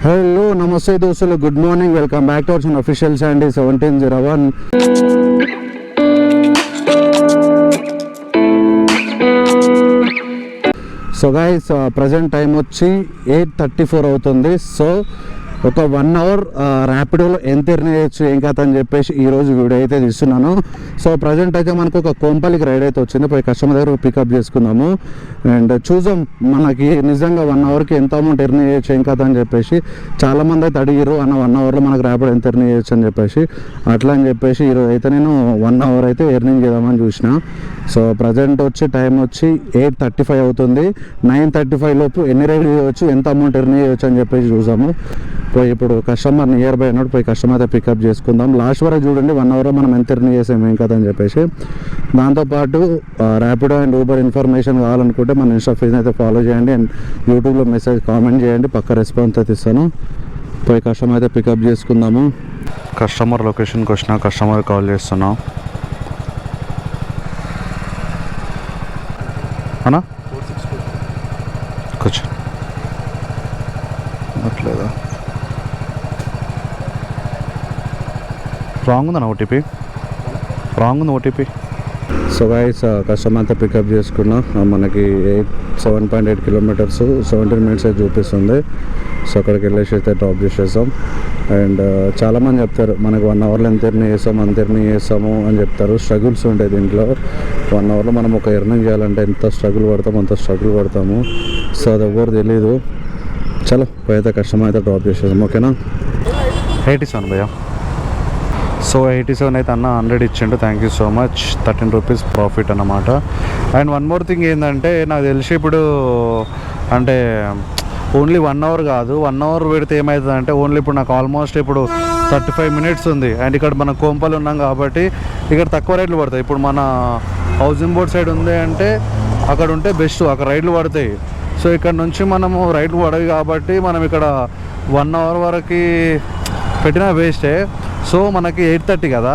Hello నమస్తే దోస్తులు, good morning. Welcome back to our channel official Sandy 1701. So guys, present time వచ్చి 8:34 అవుతుంది. So ఒక 1 అవర్ ర్యాపిడోలో ఎంత ఎర్న్ చేయొచ్చు ఏం కథ అని చెప్పేసి ఈరోజు వీడియో అయితే తీస్తున్నాను. సో ప్రజెంట్ అయితే మనకు ఒక కోంపల్లికి రైడ్ అయితే వచ్చింది. పోయి కస్టమర్ దగ్గర పికప్ చేసుకుందాము అండ్ చూద్దాం మనకి నిజంగా 1 అవర్కి ఎంత అమౌంట్ ఎర్న్ చేయొచ్చు ఏం కథ అని చెప్పేసి. చాలామంది అయితే అడిగారు అన్న 1 అవర్లో మనకు ర్యాపిడో ఎంత ఎర్న్ చేయొచ్చు అని చెప్పేసి. అట్లా అని చెప్పేసి ఈరోజు అయితే నేను 1 అవర్ అయితే ఎర్నింగ్ చేద్దామని చూసిన. సో ప్రజెంట్ వచ్చి టైం వచ్చి 8:35 అవుతుంది. 9:35 లోపు ఎన్ని రైడ్ చేయవచ్చు, ఎంత అమౌంట్ ఎర్న్ చేయవచ్చు అని చెప్పేసి చూసాము. పోయి ఇప్పుడు కస్టమర్ నియర్ బై అన్నట్టు పోయి కస్టమర్ అయితే పికప్ చేసుకుందాం. లాస్ట్ వరకు చూడండి 1 అవర్లో మనం ఎంత ఎర్న్ చేసాం ఏం కదా అని చెప్పేసి. దాంతోపాటు ర్యాపిడో అండ్ ఊబర్ ఇన్ఫర్మేషన్ కావాలనుకుంటే మన ఇన్స్టా పేజ్ని అయితే ఫాలో చేయండి అండ్ యూట్యూబ్లో మెసేజ్ కామెంట్ చేయండి, పక్క రెస్పాన్స్ అయితే ఇస్తాను. పోయి కస్టమర్ అయితే పికప్ చేసుకుందాము. కస్టమర్ లొకేషన్కి వచ్చిన కస్టమర్ కాల్ చేస్తున్నాం అన్నా. కూర్చో అట్లేదా, రాంగ్ ఉందన్న ఓటీపీ, రాంగ్ ఉంది ఓటీపీ. సో గైస్, కస్టమర్ అంతా పికప్ చేసుకున్నా. మనకి 7.8 కిలోమీటర్స్ 17 మినిట్స్ అయితే చూపిస్తుంది. సో అక్కడికి వెళ్ళేసి అయితే డ్రాప్ చేసేసాం. అండ్ చాలామంది చెప్తారు మనకు 1 అవర్లో ఎంత ఎర్న్ చేస్తాము అంత ఎర్నింగ్ చేస్తాము అని చెప్తారు. స్ట్రగుల్స్ ఉంటాయి దీంట్లో. 1 అవర్లో మనం ఒక ఎర్నింగ్ చేయాలంటే ఎంత స్ట్రగుల్ పడతాము అంత స్ట్రగుల్ పడతాము. సో అది ఎవ్వరు తెలీదు. చలో పోయితే కస్టమర్ అయితే డ్రాప్ చేసేసాం. ఓకేనా, 87 భయ్యా. సో 87 అయితే అన్న 100 ఇచ్చిండు. Thank you so much. 13 rupees profit అన్నమాట. అండ్ వన్ మోర్ థింగ్ ఏంటంటే, నాకు తెలిసి ఇప్పుడు అంటే ఓన్లీ 1 అవర్ కాదు, 1 అవర్ పెడితే ఏమవుతుంది అంటే ఓన్లీ ఇప్పుడు నాకు ఆల్మోస్ట్ ఇప్పుడు 35 మినిట్స్ ఉంది. అండ్ ఇక్కడ మన కోంపల్లి ఉన్నాం కాబట్టి ఇక్కడ తక్కువ రైడ్లు పడతాయి. ఇప్పుడు మన హౌసింగ్ బోర్డ్ సైడ్ ఉంది అంటే అక్కడ ఉంటే బెస్ట్, అక్కడ రైడ్లు పడతాయి. సో ఇక్కడ నుంచి మనము రైడ్లు పడవి కాబట్టి మనం ఇక్కడ 1 అవర్ వరకు పెట్టినా వేస్టే. సో మనకి 8:30 కదా,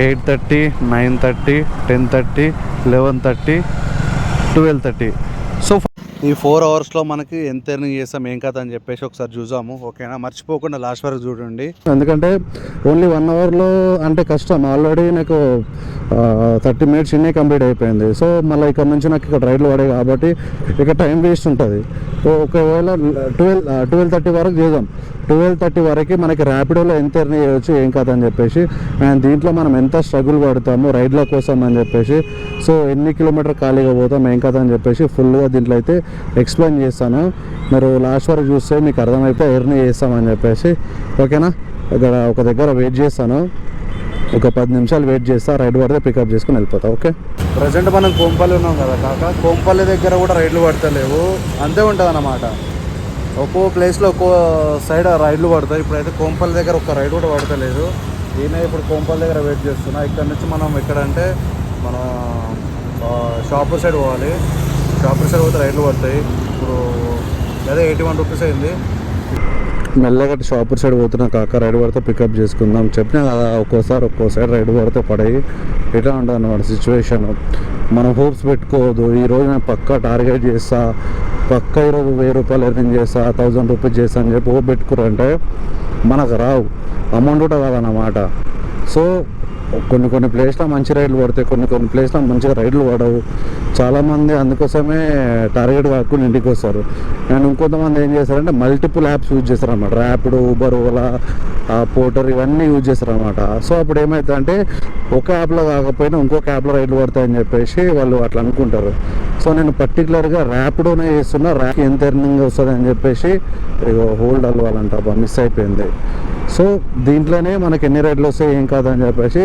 8:30, 9:30, 10:30, 11:30, 12:30. సో ఈ 4 అవర్స్లో మనకి ఎంత ఎర్నింగ్ చేస్తాం ఏం కథ అని చెప్పేసి ఒకసారి చూసాము. ఓకేనా, మర్చిపోకుండా లాస్ట్ వరకు చూడండి. ఎందుకంటే ఓన్లీ 1 అవర్లో అంటే కష్టం. ఆల్రెడీ నాకు 30 మినిట్స్ ఇన్నే కంప్లీట్ అయిపోయింది. సో మళ్ళీ ఇక్కడ నుంచి నాకు ఇక్కడ రైడ్లు పడాయి కాబట్టి ఇక టైం వేస్ట్ ఉంటుంది. సో ఒకవేళ 12:30 వరకు చేద్దాం. 12:30 వరకు మనకి ర్యాపిడోలో ఎంత ఎర్న్ చేయవచ్చు ఏం కథ అని చెప్పేసి. అండ్ దీంట్లో మనం ఎంత స్ట్రగుల్ పడతాము రైడ్ల కోసం అని చెప్పేసి. సో ఎన్ని కిలోమీటర్ ఖాళీగా పోతాం ఏం కథ అని చెప్పేసి ఫుల్గా దీంట్లో అయితే ఎక్స్ప్లెయిన్ చేస్తాను. మీరు లాస్ట్ వరకు చూస్తే మీకు అర్థమైతే ఎర్న్ చేస్తామని చెప్పేసి. ఓకేనా, ఇక్కడ ఒక దగ్గర వెయిట్ చేస్తాను, ఒక 10 నిమిషాలు వెయిట్ చేస్తా. రైడ్ పడితే పికప్ చేసుకుని వెళ్ళిపోతా. ఓకే, ప్రజెంట్ మనం కోంపల్లి ఉన్నాం కదా కాక, కోంపల్లి దగ్గర కూడా రైడ్లు పడతలేవు. అంతే ఉంటుంది అన్నమాట. ఒక్కో ప్లేస్లో ఒక్కో సైడ్ రైడ్లు పడతాయి. ఇప్పుడైతే కోంపల్లి దగ్గర ఒక రైడ్ కూడా పడతలేదు. ఈయన ఇప్పుడు కోంపల్లి దగ్గర వెయిట్ చేస్తున్నా. ఇక్కడ నుంచి మనం ఎక్కడంటే మన షాపూర్ సైడ్ పోవాలి. షాపూర్ సైడ్ పోతే రైడ్లు పడతాయి. ఇప్పుడు అదే 81 రూపీస్ అయింది. మెల్లగా షాపూర్ సైడ్ పోతున్నా కాక, రైడ్ పడితే పికప్ చేసుకుందాం. చెప్పినా కదా, ఒక్కో సైడ్ రైడ్ పడితే పడాయి. ఇట్లా ఉంటుంది అన్నమాట సిచ్యువేషన్. మనం హోప్స్ పెట్టుకోవద్దు. ఈరోజు నేను పక్కా టార్గెట్ చేస్తా, పక్కా ఈరోజు 1000 రూపాయలు ఎర్నింగ్ చేస్తా, 1000 రూపీస్ చేస్తా అని చెప్పి హోప్ పెట్టుకురంటే మనకు రావు, అమౌంట్ కూడా కాదన్నమాట. సో కొన్ని ప్లేస్లో మంచి రైడ్లు పడతాయి, కొన్ని ప్లేస్లో మంచిగా రైడ్లు పడవు. చాలామంది అందుకోసమే టార్గెట్ కాకుండా ఇంటికి వస్తారు. అండ్ ఇంకొంతమంది ఏం చేస్తారంటే మల్టిపుల్ యాప్స్ యూజ్ చేస్తారన్నమాట. ర్యాపిడో, ఊబర్, ఓలా, పోర్టర్ ఇవన్నీ యూజ్ చేస్తారన్నమాట. సో అప్పుడు ఏమవుతుందంటే ఒక యాప్లో కాకపోయినా ఇంకొక యాప్లో రైడ్లు పడతాయని చెప్పేసి వాళ్ళు అట్లా అనుకుంటారు. సో నేను పర్టికులర్గా ర్యాపిడోనే చేస్తున్నా. ర్యాప్ ఎంత ఎర్నింగ్ వస్తుంది అని చెప్పేసి హోల్డ్ అవ్వాలంట, మిస్ అయిపోయింది. సో దీంట్లోనే మనకి ఎన్ని రైడ్లు వస్తాయి ఏం కాదని చెప్పేసి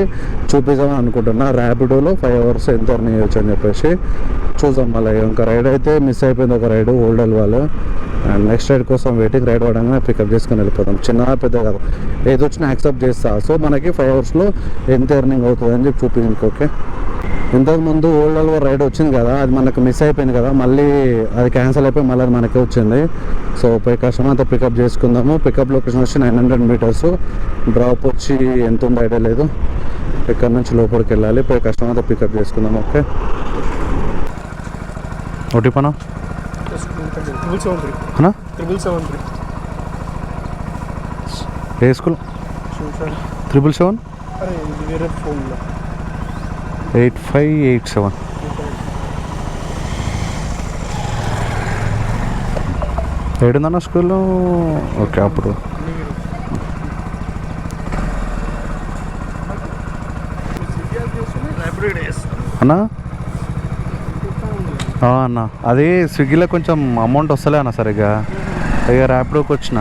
చూపిద్దామని అనుకుంటున్నా. ర్యాపిడోలో 5 అవర్స్ ఎంత ఎర్న్ చేయొచ్చు అని చెప్పేసి చూద్దాం. మళ్ళీ ఇంకా రైడ్ అయితే మిస్ అయిపోయింది, ఒక రైడ్ హోల్డ్ అవ్వాలి. అండ్ నెక్స్ట్ రైడ్ కోసం వెయిటింగ్. రైడ్ పడంగానే పికప్ చేసుకొని వెళ్ళిపోతాం. చిన్న పెద్ద కాదు, ఏది వచ్చినా యాక్సెప్ట్ చేస్తా. సో మనకి 5 అవర్స్లో ఎంత ఎర్నింగ్ అవుతుంది అని చెప్పి చూపించింది. ఓకే, ఇంతకుముందు ఓల్డ్ అల్వర్ రైడ్ వచ్చింది కదా, అది మనకు మిస్ అయిపోయింది కదా, మళ్ళీ అది క్యాన్సిల్ అయిపోయి మళ్ళీ అది మనకే వచ్చింది. సో పోయి కస్టమర్ అంతా పికప్ చేసుకుందాము. పికప్ లొకేషన్ వచ్చి 900 మీటర్స్, డ్రాప్ వచ్చి ఎంత ఉందో ఐడియా లేదు. ఇక్కడ నుంచి లోపలికి వెళ్ళాలి. పోయి కస్టమర్ అంతా పికప్ చేసుకుందాం. ఓకే, ఓటీపీ 773 773 ఏ స్కూల్? 777 8587. ఏడుందన్న స్కూల్లో? ఓకే అప్పుడు అన్నా అన్న అది స్విగ్గీలో కొంచెం అమౌంట్ వస్తలే అన్న సరిగ్గా. ఇక ర్యాపిడోకి వచ్చిన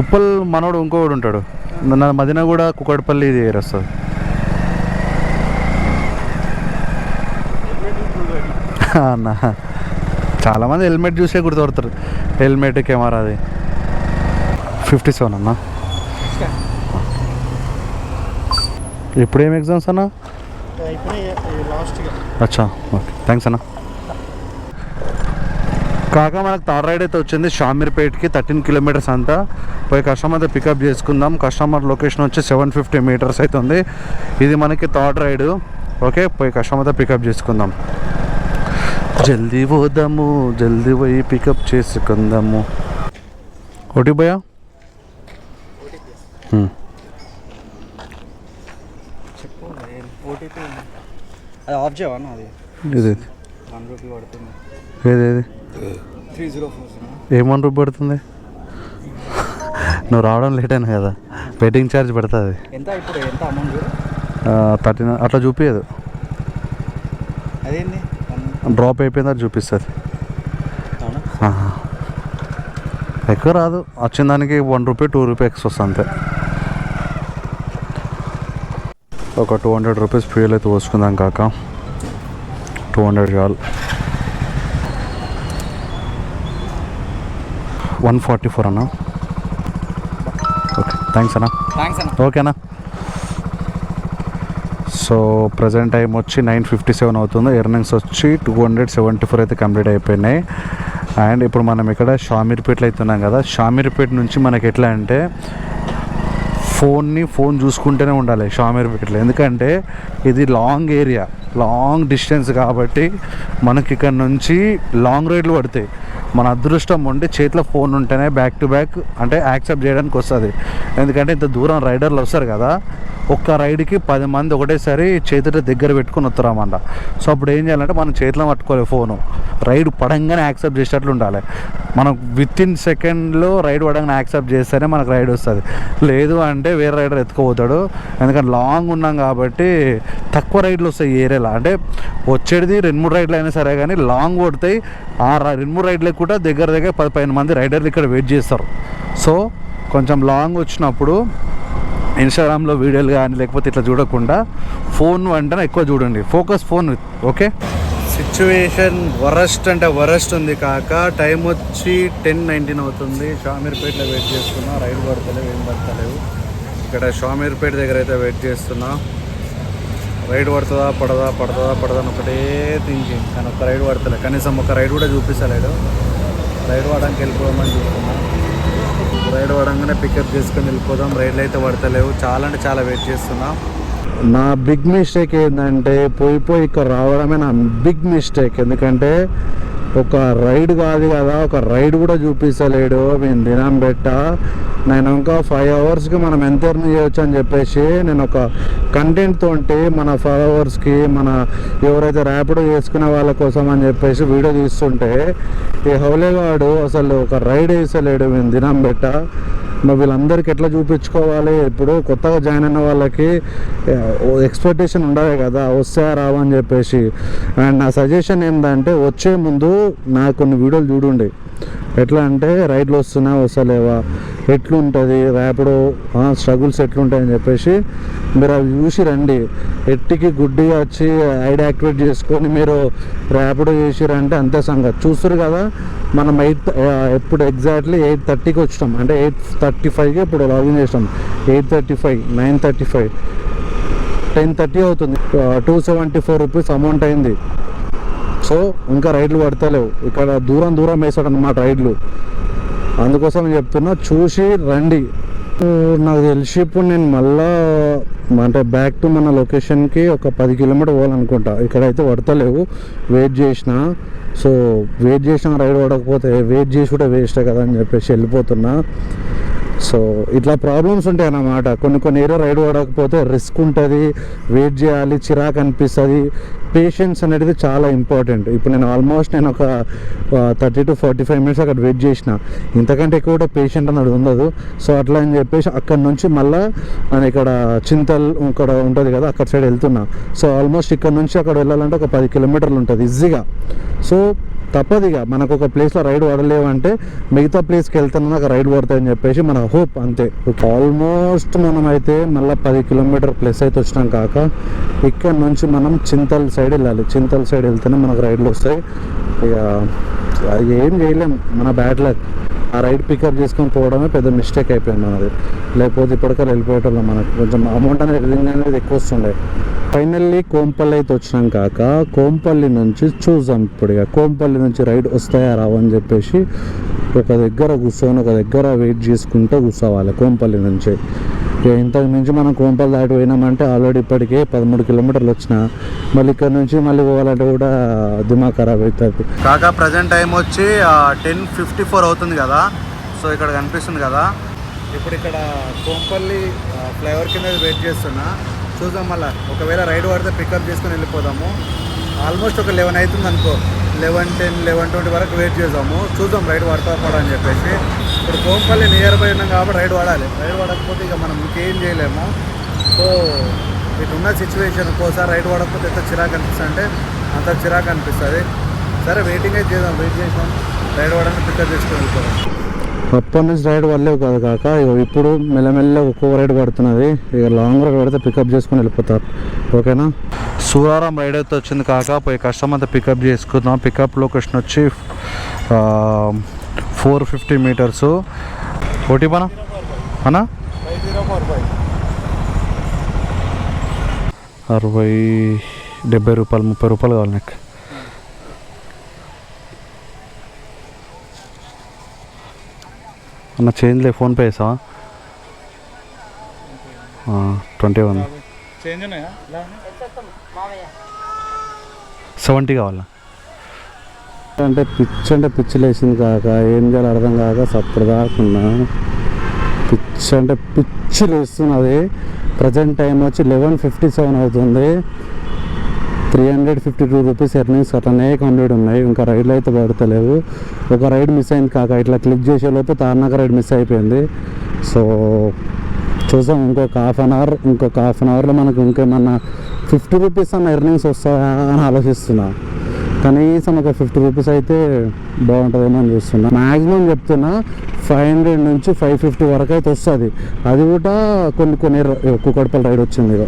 ఉప్పల్ మనోడు ఇంకోడు ఉంటాడు, నా మదిన కూడా కుక్కడపల్లి ఇది వస్తుంది. అన్న చాలామంది హెల్మెట్ చూసే గుర్తుపడతారు. హెల్మెట్ కెమెరా అది 57 అన్న. ఇప్పుడు ఏం ఎగ్జామ్స్ అన్న? అచ్చా ఓకే థ్యాంక్స్ అన్న. కాక మనకు థర్డ్ రైడ్ అయితే వచ్చింది షామీర్పేట్కి 13 కిలోమీటర్స్ అంతా. పోయి కస్టమర్ పికప్ చేసుకుందాం. కస్టమర్ లొకేషన్ వచ్చి 750 మీటర్స్ అవుతుంది. ఇది మనకి థర్డ్ రైడ్. ఓకే పోయి కస్టమర్ పికప్ చేసుకుందాం. జల్దీ పోదాము, జల్దీ పోయి పికప్ చేసుకుందాము. ఓటీ భయ్యా అది ఆఫ్ చేయవా? అది ఇది ₹1 పడుతుంది. ఏది 304. ఏం ₹1 పడుతుంది? నువ్వు రావడం లేట్ అయినా కదా, వెయిటింగ్ ఛార్జ్ పడుతుంది. ఎంత ఇప్పుడు ఎంత అమౌంట్? 13 అట్లా చూపించదు. అదేంది డ్రాప్ అయిపోయింది అది చూపిస్తుంది. ఎక్కువ రాదు, వచ్చిన దానికి ₹1 ₹2 ఎక్స్ వస్తుంది అంతే. ఒక ₹200 ఫ్యూయల్ అయితే పోసుకుందాం కాక. 200 చాలు. 144 అన్న. ఓకే థ్యాంక్స్ అన్న. ఓకేనా. సో ప్రజెంట్ టైం వచ్చి 9:57 అవుతుంది. ఎర్నింగ్స్ వచ్చి 274 అయితే కంప్లీట్ అయిపోయినాయి. అండ్ ఇప్పుడు మనం ఇక్కడ షామీర్పేటలో అవుతున్నాం కదా. షామీర్పేట నుంచి మనకి ఎట్లా అంటే ఫోన్ చూసుకుంటూనే ఉండాలి షామీర్పేటలో. ఎందుకంటే ఇది లాంగ్ ఏరియా, లాంగ్ డిస్టెన్స్ కాబట్టి మనకి ఇక్కడ నుంచి లాంగ్ రైడ్లు పడతాయి. మన అదృష్టం ఉండి చేతిలో ఫోన్ ఉంటేనే బ్యాక్ టు బ్యాక్ అంటే యాక్సెప్ట్ చేయడానికి వస్తుంది. ఎందుకంటే ఇంత దూరం రైడర్లు వస్తారు కదా, ఒక్క రైడ్కి 10 మంది ఒకటేసారి చేతిలో దగ్గర పెట్టుకుని వస్తారన్నమాట. సో అప్పుడు ఏం చేయాలంటే మనం చేతిలో పట్టుకోవాలి ఫోను. రైడ్ పడంగానే యాక్సెప్ట్ చేసేటట్లు ఉండాలి. మనం వితిన్ సెకండ్లో రైడ్ పడంగానే యాక్సెప్ట్ చేస్తేనే మనకు రైడ్ వస్తుంది. లేదు అంటే వేరే రైడర్ ఎత్తుకుపోతాడు. ఎందుకంటే లాంగ్ ఉన్నాం కాబట్టి తక్కువ రైడ్లు వస్తాయి ఈ ఏరియాలో. అంటే వచ్చేది 2-3 రైడ్లు అయినా సరే కానీ లాంగ్ కొడతాయి. ఆ 2-3 రైడ్లకు కూడా దగ్గర 10-15 మంది రైడర్లు ఇక్కడ వెయిట్ చేస్తారు. సో కొంచెం లాంగ్ వచ్చినప్పుడు ఇన్స్టాగ్రామ్లో వీడియోలు కానీ లేకపోతే ఇట్లా చూడకుండా ఫోన్ వెంటనే ఎక్కువ చూడండి. Focus phone with. Okay. Situation worst అంటే వరస్ట్ ఉంది కాక. టైం వచ్చి 10:19 అవుతుంది. షామీర్పేటలో వెయిట్ చేస్తున్నా. రైడ్ పడతలేవు, ఏం పడతలేవు. ఇక్కడ షామీర్పేట దగ్గర అయితే వెయిట్ చేస్తున్నా. రైడ్ పడుతుందా పడదా అని ఒకటే థింకింగ్. కానీ ఒక రైడ్ పడతలే. కనీసం ఒక రైడ్ కూడా చూపిస్తలేడు. రైడ్ పడడానికి వెళ్ళిపోదామని చూస్తున్నా. రైడ్ పడంగానే పికప్ చేసుకొని వెళ్ళిపోదాం. రైడ్లు అయితే పడతలేవు. చాలా అంటే చాలా వెయిట్ చేస్తున్నా. నా బిగ్ మిస్టేక్ ఏంటంటే పోయి ఇక్కడ రావడమే నా బిగ్ మిస్టేక్. ఎందుకంటే ఒక రైడ్ కాదు కదా, ఒక రైడ్ కూడా చూపిస్తలేడు. మేము దినం పెట్ట నేను ఇంకా 5 అవర్స్కి మనం ఎంత ఎర్న్ చేయవచ్చు అని చెప్పేసి నేను ఒక కంటెంట్ తోటి మన ఫాలోవర్స్కి, మన ఎవరైతే ర్యాపిడో చేసుకునే వాళ్ళ కోసం అని చెప్పేసి వీడియో తీస్తుంటే ఈ హౌలేగాడు అసలు ఒక రైడ్ వేసలేడు. మేము దినం పెట్ట మరి వీళ్ళందరికీ ఎట్లా చూపించుకోవాలి? ఇప్పుడు కొత్తగా జాయిన్ అయిన వాళ్ళకి ఎక్స్పెక్టేషన్ ఉండాలి కదా, వస్తాయా రావా అని చెప్పేసి. అండ్ నా సజెషన్ ఏంటంటే వచ్చే ముందు నాకు కొన్ని వీడియోలు చూడండి. ఎట్లా అంటే రైడ్లు వస్తలేవా, ఎట్లుంటుంది ర్యాపిడో స్ట్రగుల్స్ ఎట్లుంటాయని చెప్పేసి మీరు అవి చూసి రండి. ఎట్టికి గుడ్డిగా వచ్చి ఐడి యాక్టివేట్ చేసుకొని మీరు ర్యాపిడో చేసిరంటే అంతే సంగతి. చూస్తారు కదా మనం ఎప్పుడు ఎగ్జాక్ట్లీ 8:30కి వచ్చినాం. అంటే 8:35కి ఇప్పుడు లాగిన్ చేసినాం. 8:35, 9:35, 10:30 అవుతుంది. ₹274 అమౌంట్ అయింది. సో ఇంకా రైడ్లు పడతలేవు. ఇక్కడ దూరం వేసాడు అన్నమాట రైడ్లు. అందుకోసం చెప్తున్నా చూసి రండి. నాకు తెలిసి ఇప్పుడు నేను మళ్ళా అంటే బ్యాక్ టు మన లొకేషన్కి ఒక 10 కిలోమీటర్ పోవాలనుకుంటా. ఇక్కడైతే పడతలేవు, వెయిట్ చేసిన. సో వెయిట్ చేసిన రైడ్ పడకపోతే వెయిట్ చేసి కూడా వేస్టే కదా అని చెప్పేసి వెళ్ళిపోతున్నా. సో ఇట్లా ప్రాబ్లమ్స్ ఉంటాయి అన్నమాట. కొన్ని ఏరియా రైడ్ పడకపోతే రిస్క్ ఉంటుంది, వెయిట్ చేయాలి, చిరాకు అనిపిస్తుంది. పేషెన్స్ అనేది చాలా ఇంపార్టెంట్. ఇప్పుడు నేను ఆల్మోస్ట్ ఒక 30 to 45 మినిట్స్ అక్కడ వెయిట్ చేసిన. ఇంతకంటే ఎక్కువ కూడా పేషెంట్ అన్నది ఉండదు. సో అట్లా అని చెప్పేసి అక్కడ నుంచి మళ్ళీ నేను ఇక్కడ చింతల్ ఇక్కడ ఉంటుంది కదా, అక్కడ సైడ్ వెళ్తున్నా. సో ఆల్మోస్ట్ ఇక్కడ నుంచి అక్కడ వెళ్ళాలంటే ఒక 10 కిలోమీటర్లు ఉంటుంది ఈజీగా. సో తప్పదు ఇక మనకు ఒక ప్లేస్లో రైడ్ పడలేవంటే మిగతా ప్లేస్కి వెళ్తున్నా నాకు రైడ్ పడతాయని చెప్పేసి మన హోప్ అంతే. ఆల్మోస్ట్ మనం అయితే మళ్ళీ 10 కిలోమీటర్ ప్లస్ అయితే వచ్చినాం కాక ఇక్కడ నుంచి మనం చింతల్ సైడ్ వెళ్ళాలి. చింతల్ సైడ్ వెళ్తేనే మనకు రైడ్లు వస్తాయి. ఇక అది ఏం చేయలేం, మన బ్యాడ్ లక్. ఆ రైడ్ పికప్ చేసుకొని పోవడమే పెద్ద మిస్టేక్ అయిపోయింది మనది. లేకపోతే ఇప్పటికల్లా వెళ్ళిపోయేటోళ్ళం. మనకు కొంచెం అమౌంట్ అనేది ఎక్కువ వస్తుండే. ఫైనల్లీ కోంపల్లి అయితే వచ్చినాం కాక కోంపల్లి నుంచి చూసాం. ఇప్పుడు ఇక కోంపల్లి నుంచి రైడ్ వస్తాయా రావని చెప్పేసి ఒక దగ్గర కూర్చొని ఒక దగ్గర వెయిట్ చేసుకుంటూ కూర్చోవాలి కోంపల్లి నుంచి. ఇక ఇంతకు మించి మనం కోంపల్లి దాటి పోయినామంటే ఆల్రెడీ ఇప్పటికే 13 కిలోమీటర్లు వచ్చిన. మళ్ళీ ఇక్కడ నుంచి మళ్ళీ పోవాలంటే కూడా దిమాగ్ ఖరాబ్ అవుతుంది. కాక ప్రజెంట్ టైం వచ్చి 10:54 అవుతుంది కదా. సో ఇక్కడ కనిపిస్తుంది కదా, ఇప్పుడు ఇక్కడ కోంపల్లి ఫ్లైఓవర్ కింద వెయిట్ చేస్తున్నా. చూద్దాం మళ్ళీ ఒకవేళ రైడ్ పడితే పికప్ చేసుకొని వెళ్ళిపోదాము. ఆల్మోస్ట్ ఒక 11 అవుతుంది అనుకో, 11:10, 11:20 వరకు వెయిట్ చేద్దాము. చూద్దాం రైడ్ పడతా అని చెప్పేసి. ఇప్పుడు కోంపల్లి నియర్ బై ఉన్నాం కాబట్టి రైడ్ పడాలి. రైడ్ పడకపోతే ఇక మనం ఇంకేం చేయలేము. సో ఇటున్న సిచ్యువేషన్ ఒక్కోసారి రైడ్ పడకపోతే ఎంత చిరాకు అనిపిస్తుంది అంటే అంత చిరాకు అనిపిస్తుంది. సరే వెయిటింగ్ అయితే చేద్దాం, వెయిట్ చేసాం, రైడ్ పడడానికి పికప్ చేసుకొని వెళ్ళిపోదాం. అప్పటి నుంచి రైడ్ పడలేవు కాదు కాక ఇప్పుడు మెల్లమెల్ల ఒక్కో రైడ్ పడుతున్నది. ఇక లాంగ్ రైడ్ పడితే పికప్ చేసుకొని వెళ్ళిపోతారు. ఓకేనా. సూరారం రైడ్ అయితే వచ్చింది కాక పోయి కష్టం అంతా పికప్ చేసుకుందాం. పికప్ లొకేషన్ వచ్చి 450 మీటర్స్. ఓటీ పనా అన్నా 60, 70 రూపాయలు, 30 రూపాయలు కావాలి నాకు. అన్న చేంజ్ లే, ఫోన్పే చేసావా? 21 70 కావాలా అంటే పిచ్చి లేచింది కాక ఏం చేయాలి అర్థం కాక సప్పుడు కాకుండా పిచ్చి లేస్తున్నది. ప్రజెంట్ టైం వచ్చి 11:57 అవుతుంది. 352 రూపీస్ ఎర్నింగ్స్ అట్లనే కంప్లీట్ ఉన్నాయి. ఇంకా రైడ్లు అయితే పడతలేవు. ఒక రైడ్ మిస్ అయింది కాక ఇట్లా క్లిక్ చేసేలోపు తార్నాక రైడ్ మిస్ అయిపోయింది. సో చూసాం ఇంకొక హాఫ్ అన్ అవర్లో మనకు ఇంకేమన్నా 50 రూపీస్ అన్న ఎర్నింగ్స్ వస్తాయా అని ఆలోచిస్తున్నా. కనీసం ఒక 50 రూపీస్ అయితే బాగుంటుందేమో అని చూస్తున్నా. మ్యాక్సిమం చెప్తున్నా 500 నుంచి 550 వరకు అయితే వస్తుంది. అది కూడా కొన్ని కుక్కడపల్లి రైడ్ వచ్చింది ఇక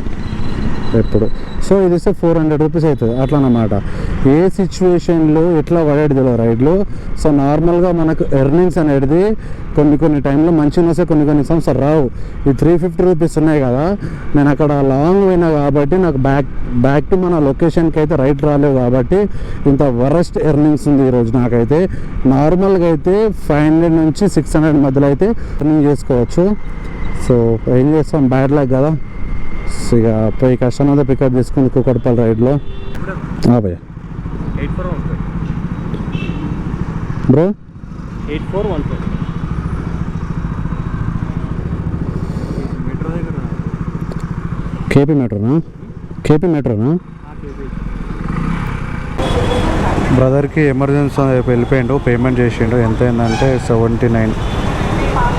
ఎప్పుడు. సో ఇది ఇస్తే 400 రూపీస్ అవుతుంది అట్లా అన్నమాట. ఏ సిచ్యువేషన్లో ఎట్లా పడేది తెలియదు రైడ్లో. సో నార్మల్గా మనకు ఎర్నింగ్స్ అనేది కొన్ని టైంలో మంచిగా వస్తే కొన్ని సంవత్సరాలు రావు. ఈ 350 రూపీస్ ఉన్నాయి కదా, నేను అక్కడ లాంగ్ పోయినా కాబట్టి నాకు బ్యాక్ టు మన లొకేషన్కి అయితే రైడ్ రాలేవు కాబట్టి ఇంత వరస్ట్ ఎర్నింగ్స్ ఉంది ఈరోజు నాకైతే. నార్మల్గా అయితే 500 నుంచి 600 మధ్యలో అయితే ఎర్నింగ్ చేసుకోవచ్చు. సో ఏం చేస్తాం, బ్యాడ్ లక్ కదా. ఇక పోయి కష్టం అంతా పికప్ చేసుకుని కుక్కడపల్లి రైడ్లో భయ్యా 8415 బ్రో 8415 మెట్రో దగ్గర కేపీ మెట్రోనా బ్రదర్కి ఎమర్జెన్సీ వెళ్ళిపోయిండు, పేమెంట్ చేసిండు. ఎంత అయిందంటే 79.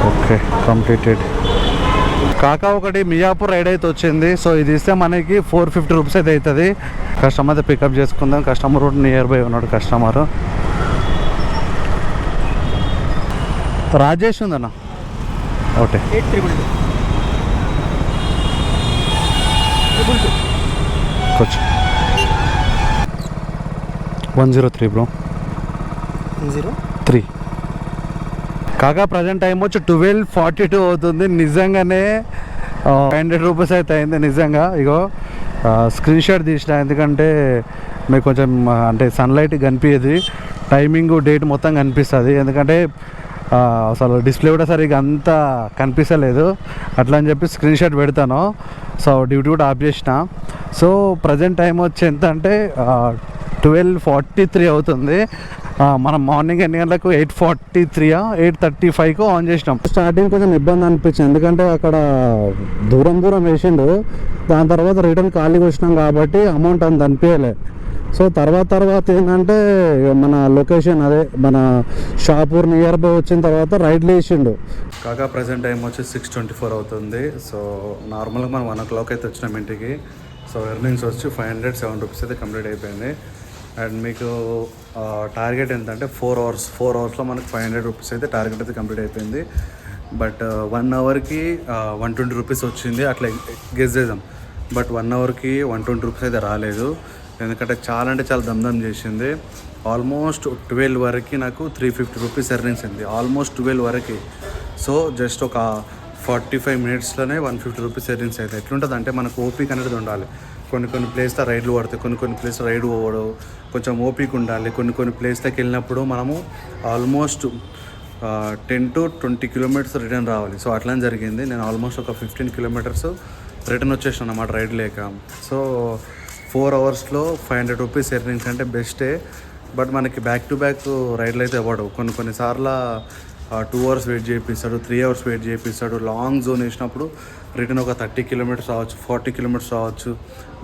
ఓకే కంప్లీటెడ్ కాక. ఒకటి మియాపూర్ రైడ్ అయితే వచ్చింది. సో ఇది ఇస్తే మనకి 450 రూపీస్ అయితే అవుతుంది. కస్టమర్ అయితే పికప్ చేసుకుందాం. కస్టమర్ కూడా నియర్ బై ఉన్నాడు కస్టమర్. రాజేష్ ఉందన్న ఒకటే 103 బ్రో 103 కాగా ప్రజెంట్ టైం వచ్చి 12:42 అవుతుంది. నిజంగానే 500 రూపీస్ అయితే అయింది నిజంగా. ఇగో స్క్రీన్ షాట్ తీసిన, ఎందుకంటే మీకు కొంచెం అంటే సన్లైట్ కనిపించేది, టైమింగ్ డేట్ మొత్తం కనిపిస్తుంది. ఎందుకంటే అసలు డిస్ప్లే కూడా సరిగ్గా అంతా కనిపించలేదు. అట్లా అని చెప్పి స్క్రీన్ షాట్ పెడతాను. సో డ్యూటీ కూడా ఆఫ్ చేసిన. సో ప్రజెంట్ టైం వచ్చి ఎంత అంటే 12:43 అవుతుంది. మనం మార్నింగ్ ఎన్ని గంటలకు 8:43 8:35 ఆన్ చేసినాం. స్టార్టింగ్ కొంచెం ఇబ్బంది అనిపించింది, ఎందుకంటే అక్కడ దూరం వేసిండు. దాని తర్వాత రిటర్న్ ఖాళీగా వచ్చినాం కాబట్టి అమౌంట్ అంత అనిపించలే. సో తర్వాత ఏంటంటే మన లొకేషన్ అదే మన షాపూర్ నియర్ బై వచ్చిన తర్వాత రైడ్లు వేసిండు. కాగా ప్రజెంట్ టైం వచ్చి 6:24 అవుతుంది. సో నార్మల్గా మనం 1 o'clock అయితే వచ్చినాం ఇంటికి. సో ఎర్నింగ్స్ వచ్చి 507 రూపీస్ అయితే కంప్లీట్ అయిపోయింది. అండ్ మీకు టార్గెట్ ఏంటంటే 4 అవర్స్లో మనకు 500 రూపీస్ అయితే టార్గెట్ అయితే కంప్లీట్ అయిపోయింది. బట్ 1 అవర్కి 120 రూపీస్ వచ్చింది అట్లా గెస్ చేద్దాం. బట్ 1 అవర్కి 120 రూపీస్ అయితే రాలేదు, ఎందుకంటే చాలా దమ్దమ్ చేసింది. ఆల్మోస్ట్ 12 వరకు నాకు 350 రూపీస్ ఎర్నింగ్స్ అయింది, ఆల్మోస్ట్ 12 వరకు. సో జస్ట్ ఒక 45 మినిట్స్లోనే 150 రూపీస్ ఎర్నింగ్స్ అయితే ఎట్లుంటుంది అంటే మనకు ఓపిక అనేది ఉండాలి. కొన్ని ప్లేస్లో రైడ్లు పడతాయి, కొన్ని ప్లేస్లో రైడ్ పోవడం, కొంచెం ఓపిక ఉండాలి. కొన్ని ప్లేస్లోకి వెళ్ళినప్పుడు మనము ఆల్మోస్ట్ 10 to 20 కిలోమీటర్స్ రిటర్న్ రావాలి. సో అట్లా జరిగింది. నేను ఆల్మోస్ట్ ఒక 15 కిలోమీటర్స్ రిటర్న్ వచ్చేసాను అన్నమాట రైడ్ లేక. సో 4 అవర్స్లో 500 రూపీస్ ఎర్నింగ్స్ అంటే బెస్టే. బట్ మనకి బ్యాక్ టు బ్యాక్ రైడ్లు అయితే ఇవ్వడు. కొన్నిసార్లు 2 అవర్స్ వెయిట్ చేపిస్తాడు, 3 అవర్స్ వెయిట్ చేపిస్తాడు. లాంగ్ జోన్ వేసినప్పుడు రిటర్న్ ఒక 30 కిలోమీటర్స్ రావచ్చు, 40 కిలోమీటర్స్ రావచ్చు.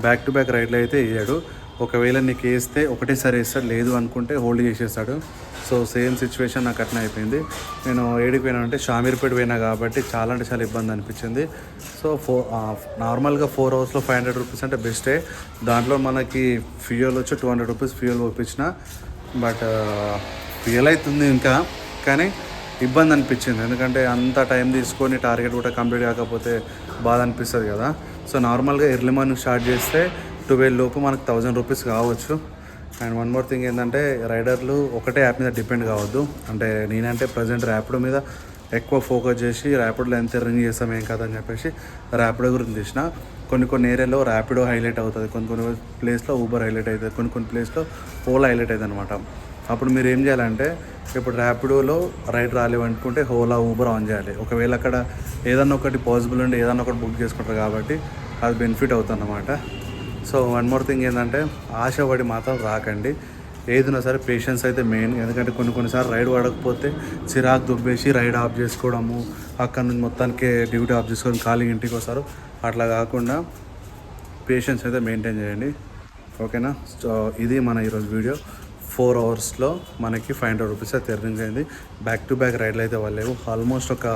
బ్యాక్ టు బ్యాక్ రైడ్లు అయితే వేయడు. ఒకవేళ నీకు వేస్తే ఒకటేసారి వేస్తాడు, లేదు అనుకుంటే హోల్డ్ చేసేస్తాడు. సో సేమ్ సిచ్యువేషన్ నాకు అట్లా అయిపోయింది. నేను ఏడికి పోయినా అంటే షామీర్పేట పోయినా కాబట్టి చాలా ఇబ్బంది అనిపించింది. సో నార్మల్గా 4 అవర్స్లో 500 రూపీస్ అంటే బెస్టే. దాంట్లో మనకి ఫ్యూయల్ వచ్చి 200 రూపీస్ ఫ్యూయల్ పంపించిన. బట్ ఫ్యూయల్ అవుతుంది ఇంకా, కానీ ఇబ్బంది అనిపించింది, ఎందుకంటే అంత టైం తీసుకొని టార్గెట్ కూడా కంప్లీట్ కాకపోతే బాధ అనిపిస్తుంది కదా. సో నార్మల్గా ఎర్లీ మార్నింగ్ స్టార్ట్ చేస్తే 12 లోపు మనకు 1000 రూపీస్ కావచ్చు. అండ్ వన్ మోర్ థింగ్ ఏంటంటే రైడర్లు ఒకటే యాప్ మీద డిపెండ్ కావద్దు. అంటే నేనంటే ప్రజెంట్ ర్యాపిడో మీద ఎక్కువ ఫోకస్ చేసి ర్యాపిడోలో ఎంత ఎర్నింగ్ చేస్తాం ఏం కాదని చెప్పేసి ర్యాపిడో గురించి తీసిన. కొన్ని ఏరియాలో ర్యాపిడో హైలైట్ అవుతుంది, కొన్ని ప్లేస్లో ఊబర్ హైలైట్ అవుతుంది, కొన్ని ప్లేస్లో ఓలా హైలైట్ అవుతుంది అనమాట. అప్పుడు మీరు ఏం చేయాలంటే, ఇప్పుడు ర్యాపిడోలో రైడ్ రాలేవనుకుంటే ఓలా ఊబర్ ఆన్ చేయాలి. ఒకవేళ అక్కడ ఏదన్నా ఒకటి పాసిబుల్ ఉండి ఏదన్నా ఒకటి బుక్ చేసుకుంటారు కాబట్టి అది బెనిఫిట్ అవుతుంది అన్నమాట. సో వన్ మోర్ థింగ్ ఏంటంటే, ఆశపడి మాత్రం రాకండి. ఏదైనా సరే పేషెన్స్ అయితే మెయిన్. ఎందుకంటే కొన్నిసార్లు రైడ్ పడకపోతే చిరాకు దుబ్బేసి రైడ్ ఆఫ్ చేసుకోవడము, అక్కడ నుంచి మొత్తానికి డ్యూటీ ఆఫ్ చేసుకొని ఖాళీ ఇంటికి వస్తారు. అట్లా కాకుండా పేషెన్స్ అయితే మెయింటైన్ చేయండి, ఓకేనా. సో ఇది మన ఈరోజు వీడియో. 4 అవర్స్లో మనకి 500 రూపీస్ అయితే ఎర్నింగ్ అయింది. బ్యాక్ టు బ్యాక్ రైడ్లు అయితే వాళ్ళేవు. ఆల్మోస్ట్ ఒక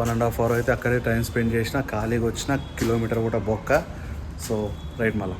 1.5 అవర్ అయితే అక్కడే టైం స్పెండ్ చేసిన, ఖాళీగా వచ్చిన, కిలోమీటర్ కూడా బొక్క. సో రైట్ మళ్ళీ